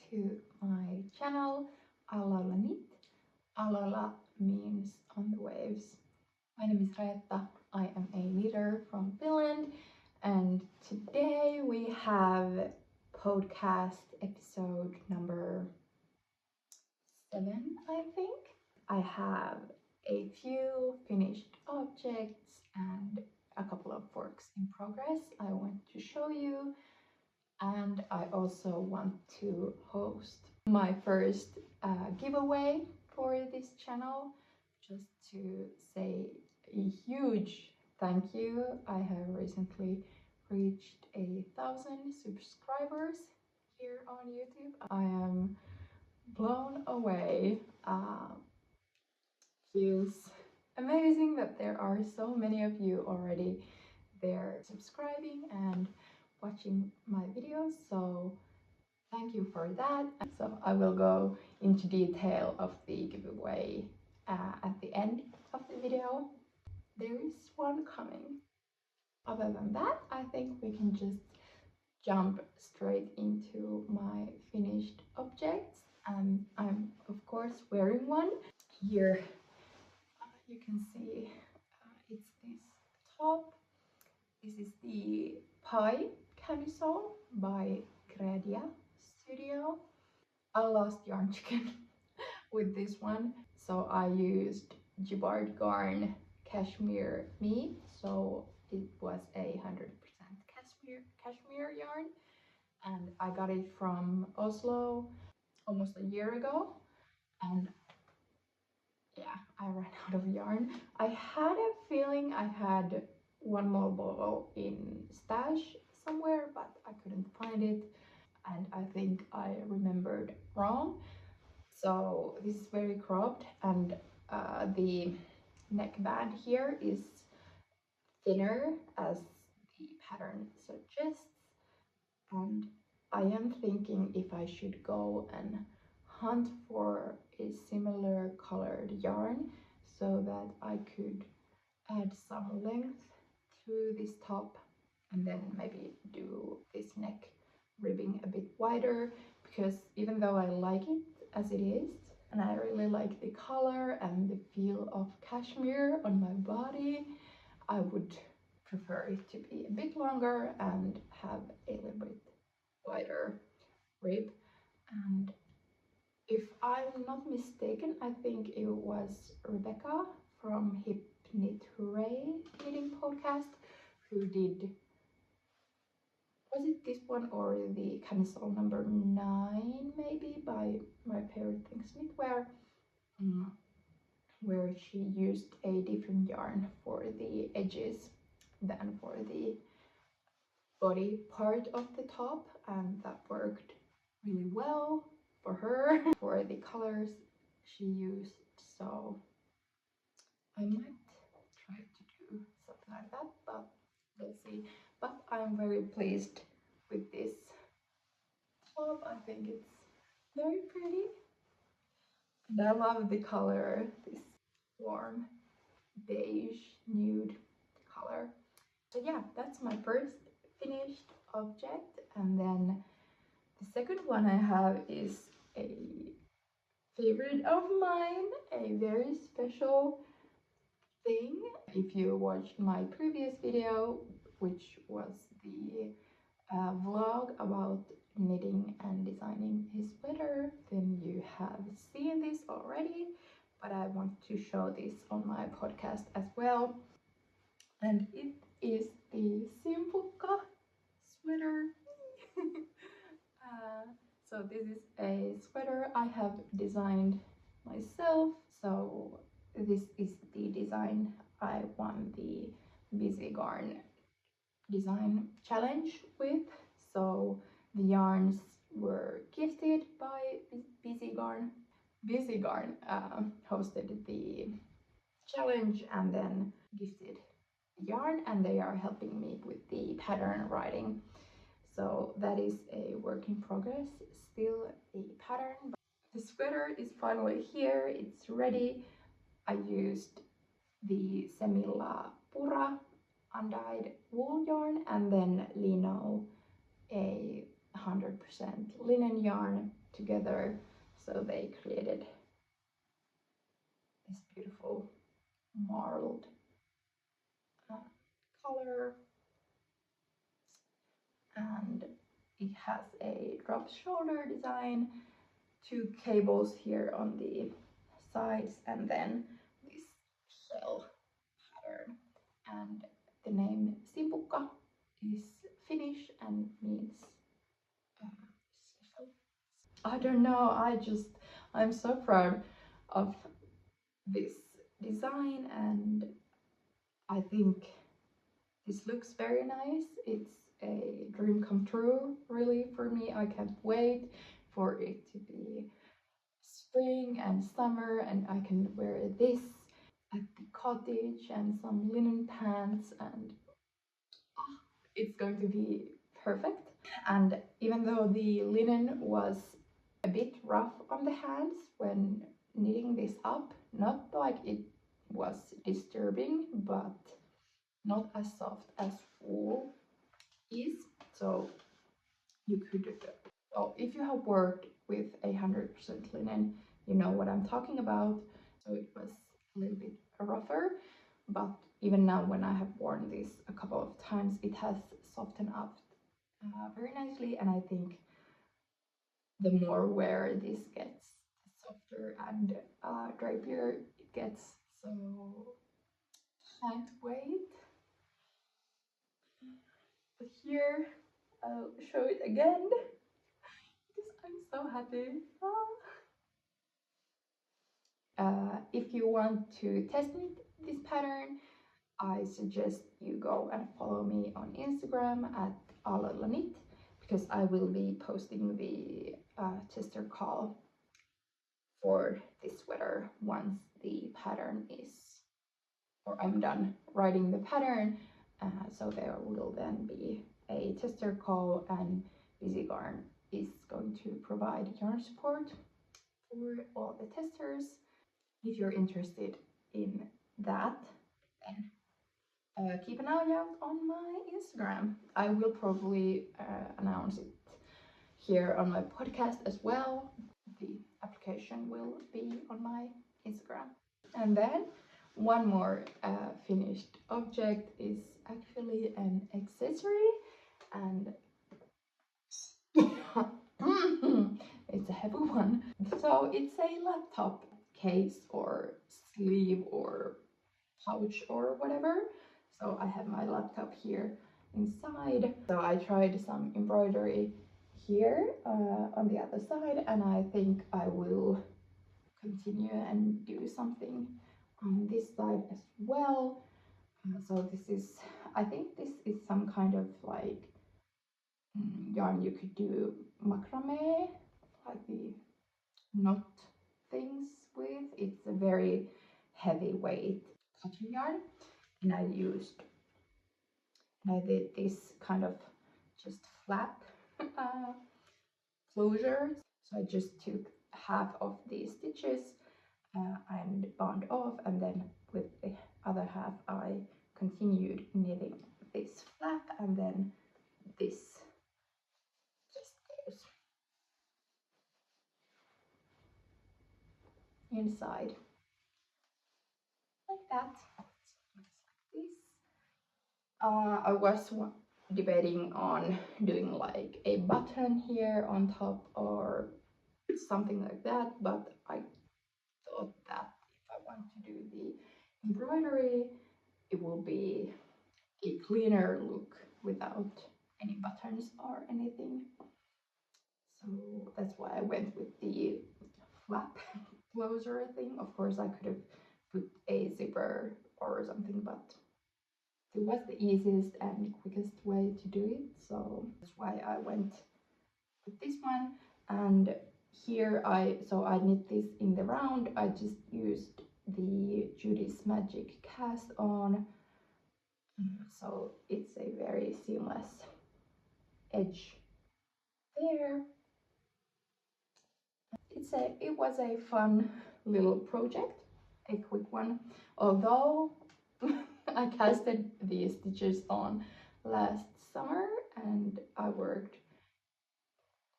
to my channel Alalla Knit. Alalla means on the waves. My name is Reetta. I am a knitter from Finland, and today we have podcast episode number 7, I think. I have a few finished objects and a couple of works in progress I want to show you, and I also want to host my first giveaway for this channel, just to say a huge thank you. I have recently reached 1,000 subscribers here on YouTube. I am blown away. Feels amazing that there are so many of you already there subscribing and watching my videos, so thank you for that. So I will go into detail of the giveaway at the end of the video. There is one coming. Other than that, I think we can just jump straight into my finished objects, and I'm of course wearing one. Here you can see it's this top. This is the Pie Camisole by Credia Studio. I lost yarn chicken with this one, so I used Gibbard Garn Cashmere Me, so it was 100% cashmere yarn, and I got it from Oslo almost a year ago, and yeah, I ran out of yarn. I had a feeling I had one more bottle in stash somewhere, but I couldn't find it, and I think I remembered wrong. So this is very cropped, and the neckband here is thinner as the pattern suggests, and I am thinking if I should go and hunt for a similar colored yarn so that I could add some length to this top, and then maybe do this neck ribbing a bit wider, because even though I like it as it is, and I really like the color and the feel of cashmere on my body, I would prefer it to be a bit longer and have a little bit wider rib. And if I'm not mistaken, I think it was Rebecca from Hip Knit Hooray knitting podcast who did, was it this one or the Camisole number 9 maybe by My Favorite Things Knitwear, where she used a different yarn for the edges than for the body part of the top, and that worked really well for her for the colors she used. So I might try to do something like that, but we'll see. But I'm very pleased with this top. I think it's very pretty, and I love the color, this warm beige nude color. So yeah, that's my first finished object. And then the second one I have is a favorite of mine, a very special thing. If you watched my previous video, which was the vlog about knitting and designing his sweater, then you have seen this already, but I want to show this on my podcast as well. And it is the Simpukka Sweater. So this is a sweater I have designed myself. So this is the design I won the Busy Garn design challenge with. So the yarns were gifted by Busy Garn. Busy Garn hosted the challenge and then gifted the yarn, and they are helping me with the pattern writing. So that is a work in progress, still a pattern. But the sweater is finally here, it's ready. I used the Semilla Pura undyed wool yarn, and then Lino, a 100% linen yarn, together, so they created this beautiful marbled color, and it has a drop shoulder design, two cables here on the sides, and then this shell pattern. And the name Simpukka is Finnish and means special. I don't know, I'm so proud of this design, and I think this looks very nice. It's a dream come true, really, for me. I can't wait for it to be spring and summer, and I can wear this at the cottage and some linen pants, and it's going to be perfect. And even though the linen was a bit rough on the hands when knitting this up, not like it was disturbing, but not as soft as wool is. So you could, oh, if you have worked with 100% linen, you know what I'm talking about. So it was a little bit rougher, but even now when I have worn this a couple of times, it has softened up very nicely, and I think the more wear this gets, the softer and drapier it gets. So can't wait. But here I'll show it again because I'm so happy. If you want to test this pattern, I suggest you go and follow me on Instagram at @alalanit, because I will be posting the tester call for this sweater once the pattern is, or I'm done writing the pattern. So there will then be a tester call, and Busy Garn is going to provide yarn support for all the testers. If you're interested in that, then keep an eye out on my Instagram. I will probably announce it here on my podcast as well. The application will be on my Instagram. And then one more finished object is actually an accessory, and it's a heavy one. So it's a laptop case or sleeve or pouch or whatever. So I have my laptop here inside. So I tried some embroidery here on the other side, and I think I will continue and do something on this side as well. So this is, I think this is some kind of like yarn you could do macrame, like the knot things with. It's a very heavyweight cotton yarn, and I did this kind of just flap closure. So I just took half of these stitches and bound off, and then with the other half I continued knitting this flap, and then this just goes inside like that. So it looks like this. I was debating on doing like a button here on top or something like that, but I thought that if I want to do the embroidery, it will be a cleaner look without any buttons or anything. So that's why I went with the flap closer thing. Of course, I could have put a zipper or something, but it was the easiest and quickest way to do it. So that's why I went with this one. And here I knit this in the round. I just used the Judy's Magic cast on. So it's a very seamless edge there. It was a fun little project, a quick one. Although I casted these stitches on last summer and I worked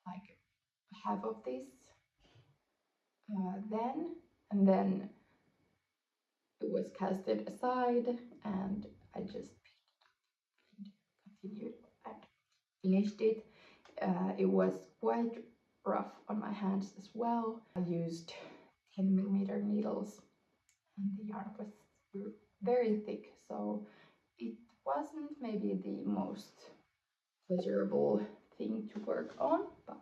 like half of this then, and then it was casted aside, and I just continued and finished it. It was quite rough on my hands as well. I used 10mm needles, and the yarn was very thick, so it wasn't maybe the most pleasurable thing to work on, but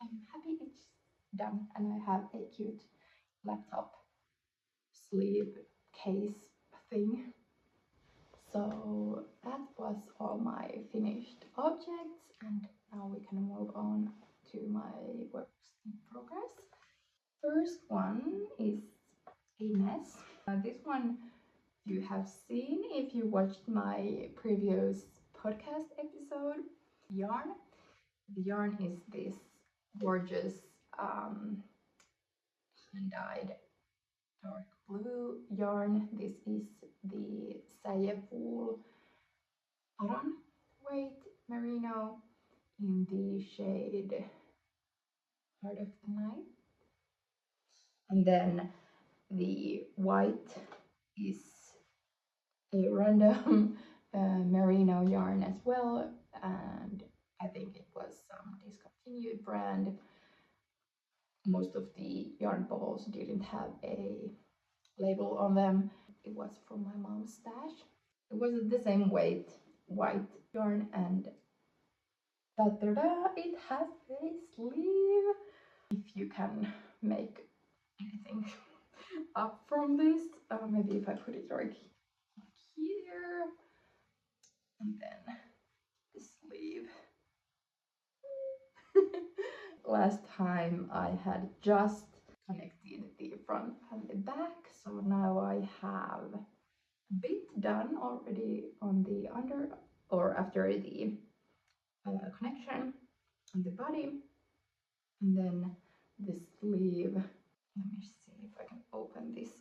I'm happy it's done, and I have a cute laptop sleeve case thing. So that was all my finished objects, and now we can move on to my works in progress. First one is a mess. This one you have seen if you watched my previous podcast episode. Yarn. The yarn is this gorgeous hand-dyed dark blue yarn. This is the wool cotton weight merino in the shade Heart of the Night. And then the white is a random merino yarn as well, and I think it was some discontinued brand. Most of the yarn balls didn't have a label on them. It was from my mom's stash. It was the same weight, white yarn, and ta-da-da, it has a sleeve. If you can make anything up from this, maybe if I put it right here, and then the sleeve. Last time I had just connected the front and the back, so now I have a bit done already on the under or after the connection on the body, and then the sleeve. Let me see if I can open this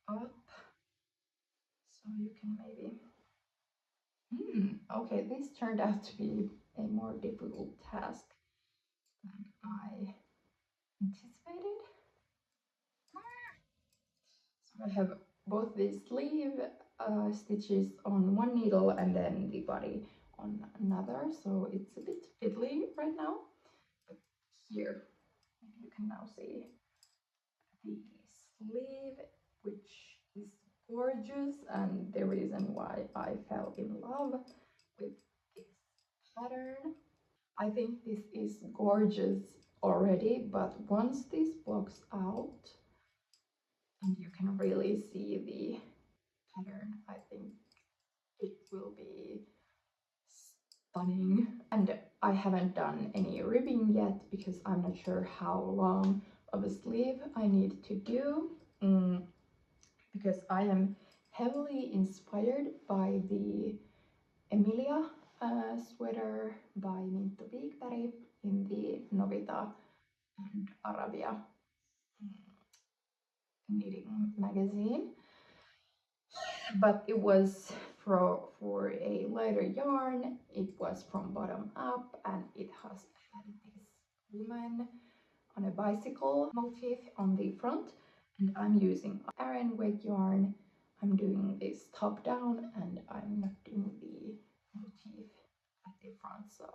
up so you can maybe. Okay, this turned out to be a more difficult task than I anticipated. So I have both the sleeve stitches on one needle and then the body on another, so it's a bit fiddly right now. But here, you can now see the sleeve, which is gorgeous, and the reason why I fell in love with this pattern. I think this is gorgeous already, but once this blocks out and you can really see the pattern, I think it will be stunning. And I haven't done any ribbing yet because I'm not sure how long of a sleeve I need to do, because I am heavily inspired by the Emilia sweater by Minttu Viikberg in the Novita and Arabia knitting magazine, but it was for a lighter yarn. It was from bottom up, and it has had this woman on a bicycle motif on the front, and I'm using Aran weight yarn. I'm doing this top down, and I'm not doing the motif at the front, so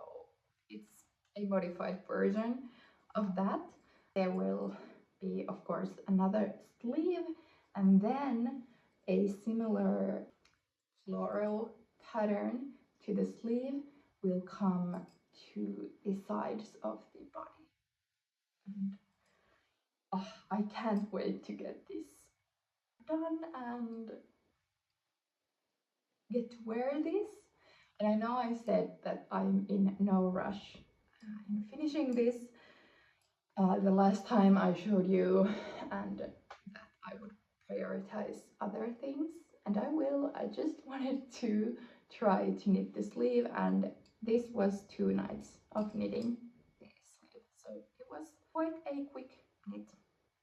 it's a modified version of that. There will be, of course, another sleeve, and then a similar floral pattern to the sleeve will come to the sides of the body. And I can't wait to get this done and get to wear this. And I know I said that I'm in no rush in finishing this the last time I showed you, and that I would prioritize other things, and I will. I just wanted to try to knit the sleeve, and this was 2 nights of knitting the sleeve, so it was quite a quick knit.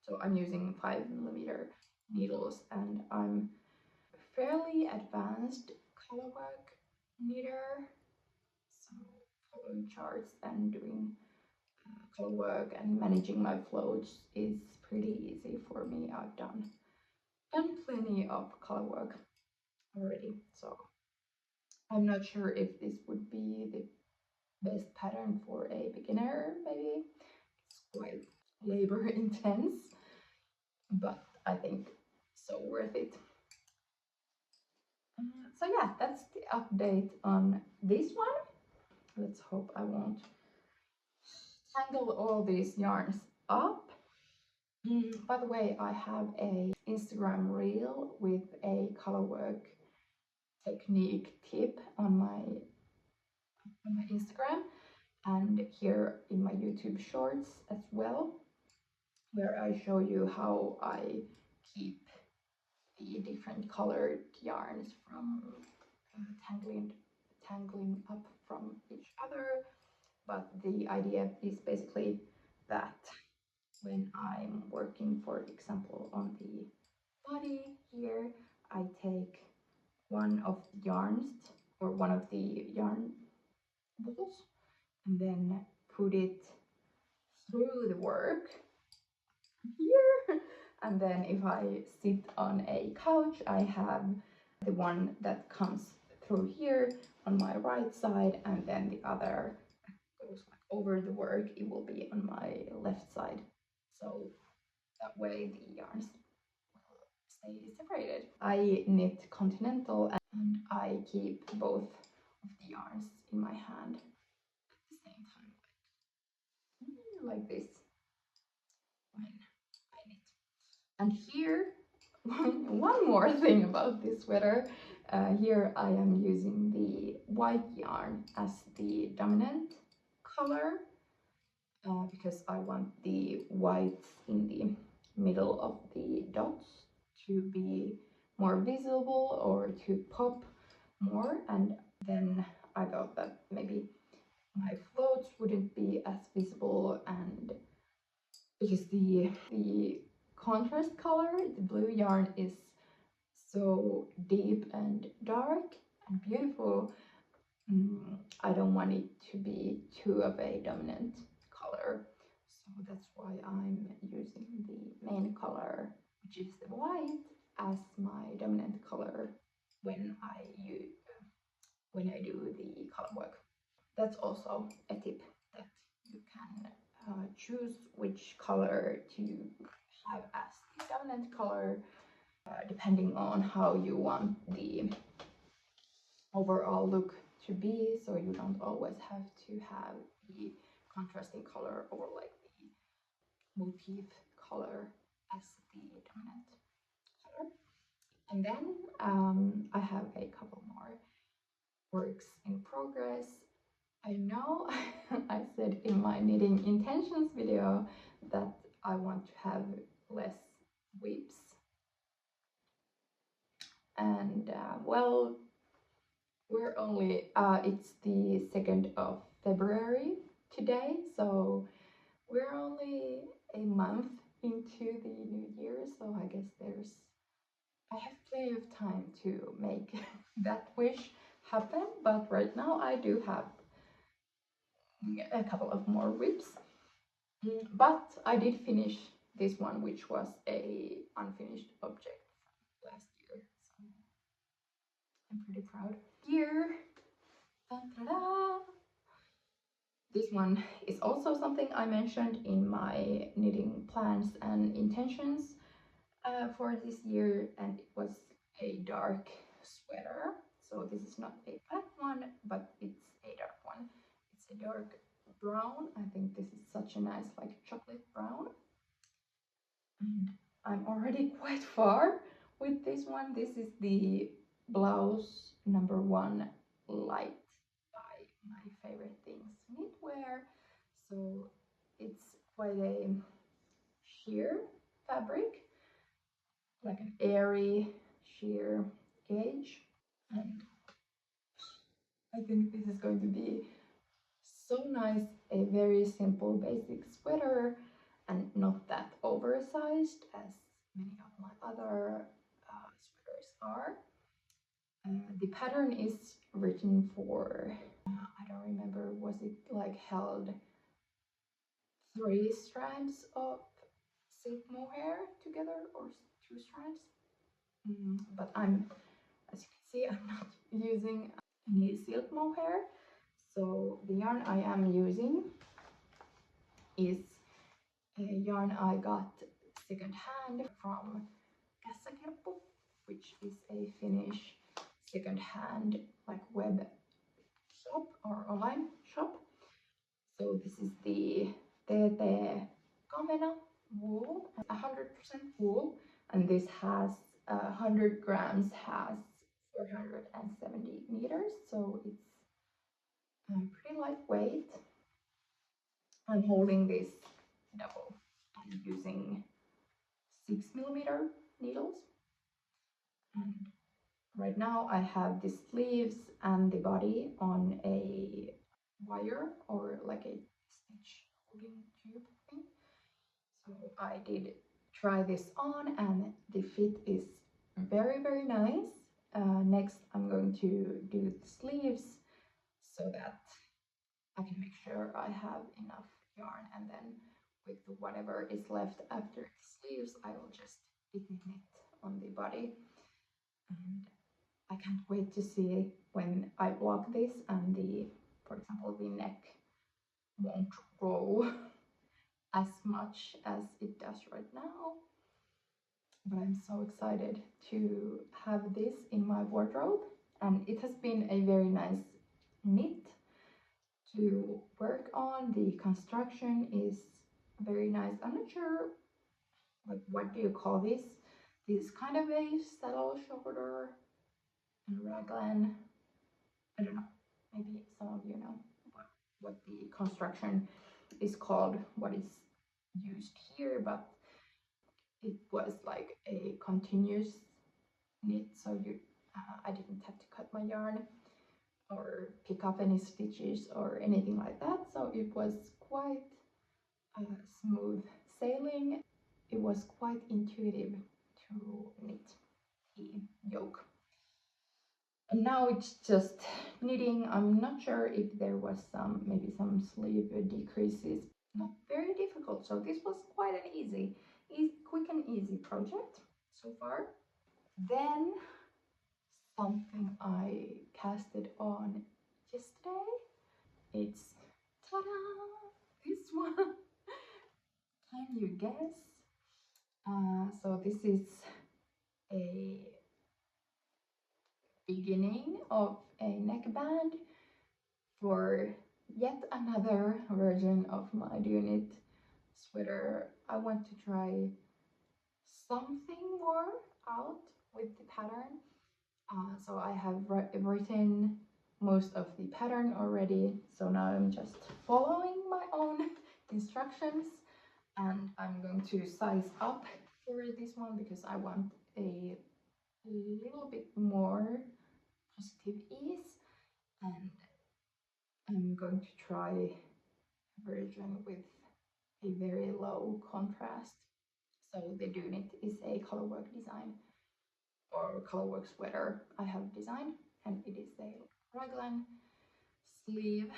So I'm using 5mm needles, and I'm fairly advanced colorwork knitter, so following charts and doing color work and managing my floats is pretty easy for me. I've done plenty of color work already, so I'm not sure if this would be the best pattern for a beginner. Maybe it's quite labor intense, but I think so worth it. So yeah, that's the update on this one. Let's hope I won't tangle all these yarns up. By the way, I have a Instagram reel with a color work technique tip on my Instagram, and here in my YouTube shorts as well, where I show you how I keep the different colored yarns from tangling up from each other. But the idea is basically that when I'm working, for example, on the body here, I take one of the yarns or one of the yarn balls and then put it through the work here. And then if I sit on a couch, I have the one that comes through here on my right side, and then the other goes like over the work, it will be on my left side. So that way the yarns will stay separated. I knit continental and I keep both of the yarns in my hand at the same time, like this when I knit. And here, one more thing about this sweater. Here I am using the white yarn as the dominant color because I want the white in the middle of the dots to be more visible or to pop more. And then I thought that maybe my floats wouldn't be as visible, and because the contrast color, the blue yarn, is so deep and dark and beautiful, I don't want it to be too of a dominant color. So that's why I'm using the main color, which is the white, as my dominant color when I do the color work. That's also a tip, that you can choose which color to have as the dominant color depending on how you want the overall look to be, so you don't always have to have the contrasting color or like the motif color as the dominant color. And then I have a couple more works in progress. I know I said in my knitting intentions video that I want to have less whips, and well, we're only it's the 2nd of February today, so we're only a month into the new year, so I guess I have plenty of time to make that wish happen. But right now I do have a couple of more whips, but I did finish this one, which was a unfinished object from last year, so I'm pretty proud. Here, this one is also something I mentioned in my knitting plans and intentions for this year, and it was a dark sweater. So this is not a black one, but it's a dark one. It's a dark brown. I think this is such a nice like chocolate brown, and I'm already quite far with this one. This is the blouse number 1 light by My Favorite Things Knitwear. So it's quite a sheer fabric, like an airy sheer gauge, and I think this is going to be so nice. A very simple basic sweater and not that oversized as many of my other sweaters are. The pattern is written for I don't remember, was it like held 3 strands of silk mohair together, or 2 strands. But as you can see, I'm not using any silk mohair. So the yarn I am using is a yarn I got second hand from Kassakirppu, which is a Finnish second hand like web shop or online shop. So this is the TT Kamena wool, 100% wool, and this has 100 grams, has 470 meters, so it's pretty lightweight. I'm holding this double. I'm using 6mm needles, and right now I have the sleeves and the body on a wire or like a stitch holding tube thing. So I did try this on and the fit is very nice. Next I'm going to do the sleeves so that I can make sure I have enough yarn, and then with whatever is left after the sleeves I will just knit on the body. And I can't wait to see when I block this and for example, the neck won't roll as much as it does right now. But I'm so excited to have this in my wardrobe, and it has been a very nice knit to work on. The construction is very nice. I'm not sure, like, what do you call this? This kind of a saddle shoulder and raglan. I don't know. Maybe some of you know what the construction is called, what is used here, but it was like a continuous knit, so I didn't have to cut my yarn or pick up any stitches or anything like that. So it was quite smooth sailing. It was quite intuitive to knit the yoke. And now it's just knitting. I'm not sure if there was maybe some sleeve decreases. Not very difficult. So this was quite an easy, quick and easy project so far. Then something I casted on yesterday. It's, ta-da, this one. Can you guess? So this is a beginning of a neckband for yet another version of my Do Knit sweater. I want to try something more out with the pattern. So I have written most of the pattern already, so now I'm just following my own instructions, and I'm going to size up for this one because I want a little bit more positive ease, and I'm going to try a version with a very low contrast. So the Do Knit is a colorwork design or colorwork sweater I have designed, and it is a raglan sleeve,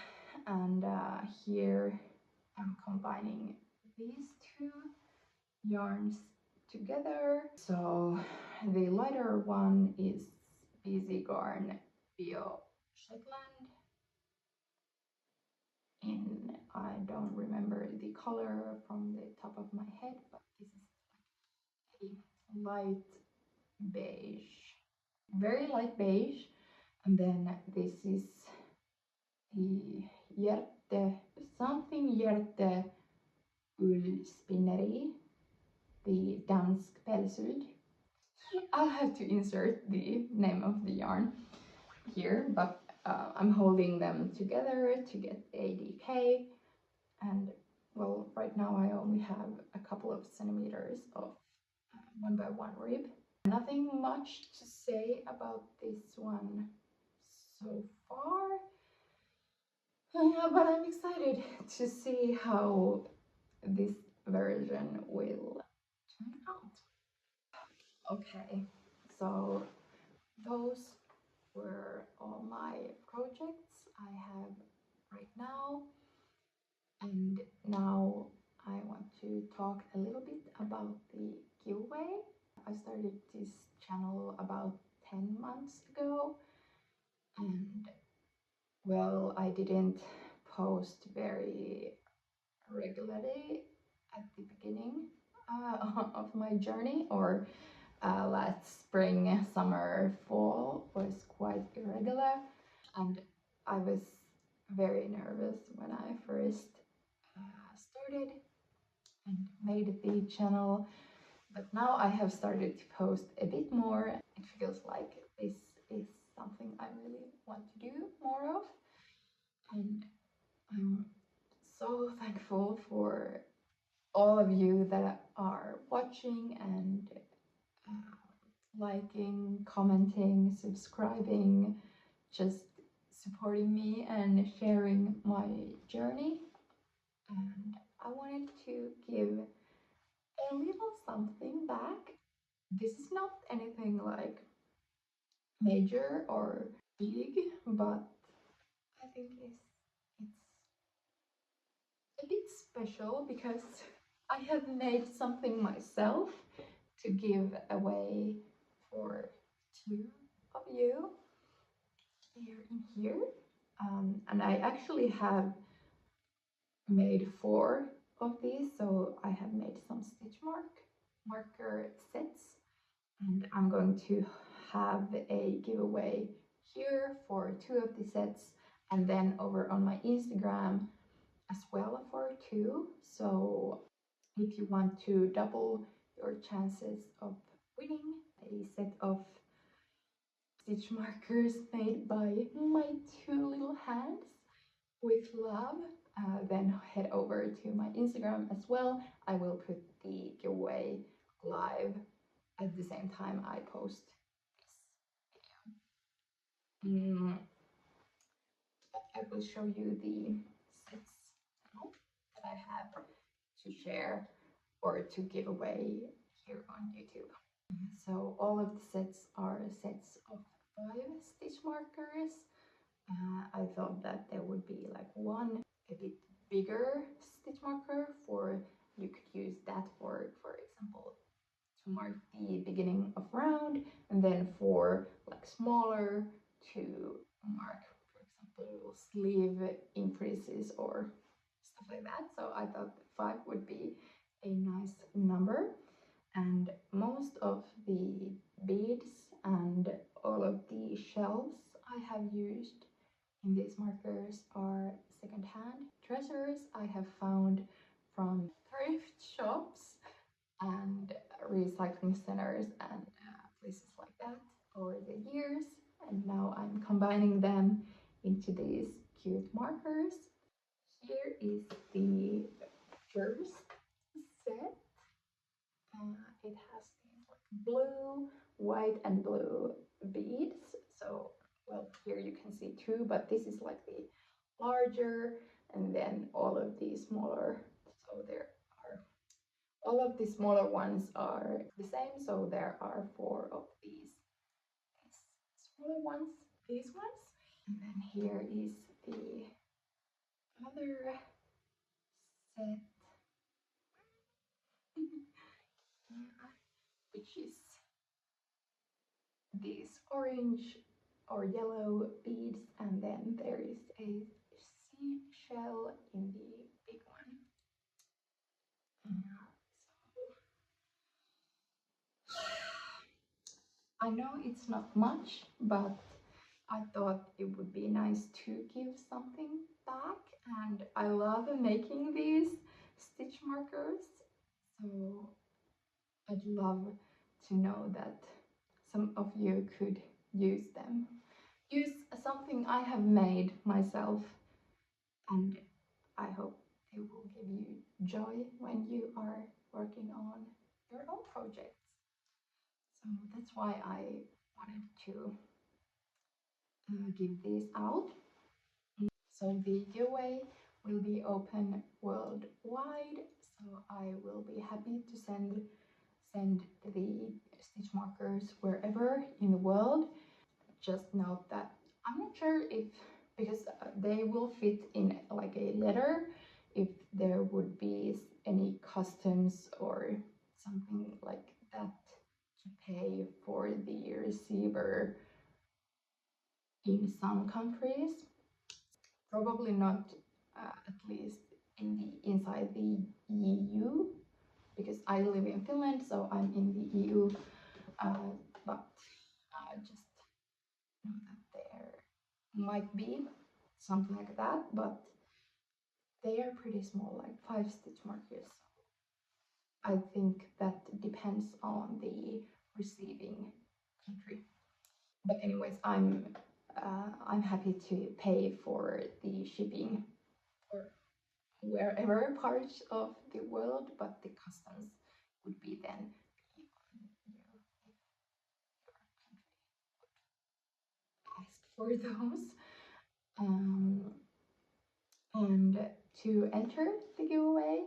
and here I'm combining these two yarns together. So the lighter one is BZ Garn Bio Shetland in, I don't remember the color from the top of my head, but this is a light beige, very light beige. And then this is the Hjerte ullspinneri, the dansk pälsull. I'll have to insert the name of the yarn here, but I'm holding them together to get a DK, and well, right now I only have a couple of centimeters of 1x1 rib. Nothing much to say about this one so far, but I'm excited to see how this version will turn out. Okay, so those were all my projects I have right now, and now talk a little bit about the giveaway. I started this channel about 10 months ago, and well, I didn't post very regularly at the beginning of my journey, or last spring, summer, fall was quite irregular, and I was very nervous when I first started and made the channel. But now I have started to post a bit more. It feels like this is something I really want to do more of, and I'm so thankful for all of you that are watching and liking, commenting, subscribing, just supporting me and sharing my journey. And I wanted to give a little something back. This is not anything like major or big, but I think it's a bit special because I have made something myself to give away for two of you here. And I actually have made 4 of these, so I have made some stitch marker sets, and I'm going to have a giveaway here for 2 of the sets, and then over on my Instagram as well for 2. So if you want to double your chances of winning a set of stitch markers made by my 2 little hands with love, then head over to my Instagram as well. I will put the giveaway live at the same time I post this video. I will show you the sets now that I have to share or to give away here on YouTube. So all of the sets are sets of 5 stitch markers. I thought that there would be like one a bit bigger stitch marker for you could use that for example to mark the beginning of round, and then for like smaller to mark for example sleeve increases or stuff like that. So I thought 5 would be a nice number, and most of the beads and all of the shells I have used in these markers are secondhand treasures I have found from thrift shops and recycling centers and places like that over the years, and now I'm combining them into these cute markers. Here is the first set. It has these like blue, white and blue beads. So well, here you can see 2, but this is like the larger, and then all of these smaller. So there are all of the smaller ones are the same. So there are 4 of these smaller ones, these ones, and then here is the other set, which is these orange or yellow beads, and then there is a seashell in the big one. I know it's not much, but I thought it would be nice to give something back, and I love making these stitch markers, so I'd love to know that some of you could use them. Use something I have made myself, and I hope they will give you joy when you are working on your own projects. So that's why I wanted to give these out. So the giveaway will be open worldwide, so I will be happy to send the stitch markers wherever in the world. Just note that I'm not sure if, because they will fit in like a letter, if there would be any customs or something like that to pay for the receiver in some countries. Probably not, at least in the inside the EU, because I live in Finland, so I'm in the EU. But just know that there might be something like that, but they are pretty small, like 5 stitch markers. I think that depends on the receiving country. But anyways, I'm happy to pay for the shipping for wherever parts of the world, but the customs would be then be on you if your country ask for those. And to enter the giveaway,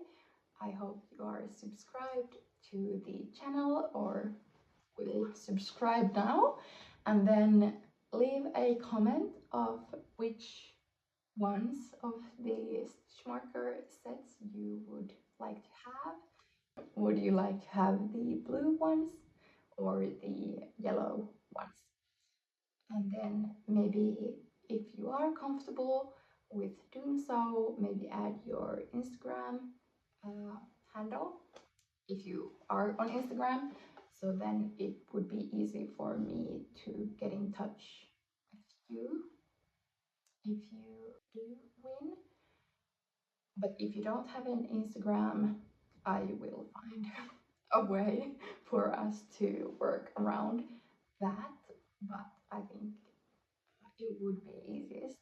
I hope you are subscribed to the channel or will subscribe now, and then leave a comment of which ones of the stitch marker sets you would like to have. Would you like to have the blue ones or the yellow ones? And then maybe if you are comfortable with doing so, maybe add your Instagram handle if you are on Instagram. So then it would be easy for me to get in touch with you if you do win. But if you don't have an Instagram, I will find a way for us to work around that. But I think it would be easiest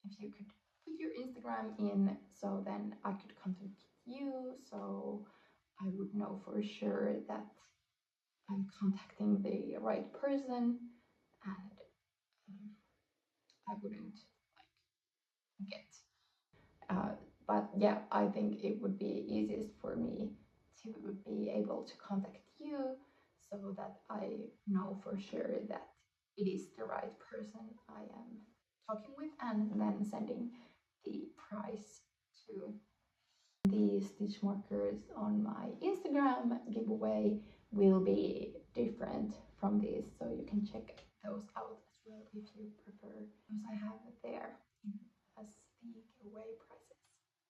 if you could put your Instagram in, so then I could contact you, so I would know for sure that I'm contacting the right person, and I wouldn't like get. But yeah, I think it would be easiest for me to be able to contact you, so that I know for sure that it is the right person I am talking with, and then sending the price to. The stitch markers on my Instagram giveaway will be different from these, so you can check those out as well if you prefer. Those I have there as the giveaway prices.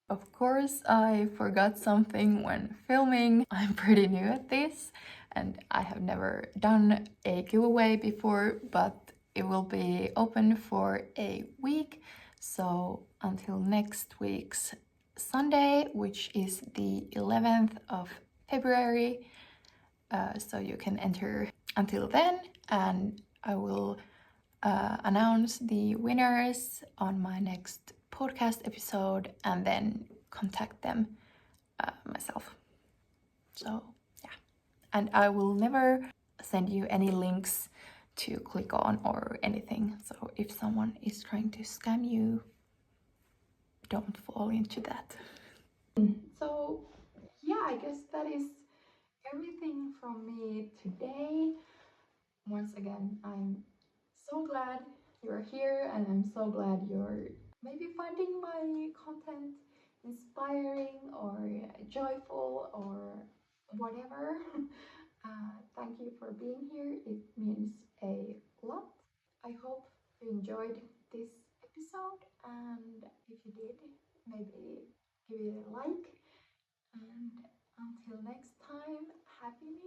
Of course, I forgot something when filming. I'm pretty new at this and I have never done a giveaway before, but it will be open for a week. So until next week's Sunday, which is the 11th of February, so you can enter until then, and I will announce the winners on my next podcast episode and then contact them myself. So yeah, and I will never send you any links to click on or anything, so if someone is trying to scam you, don't fall into that. So yeah, I guess that is everything from me today. Once again, I'm so glad you're here, and I'm so glad you're maybe finding my content inspiring or joyful or whatever. Thank you for being here. It means a lot. I hope you enjoyed this episode, and if you did, maybe give it a like. And until next time, happy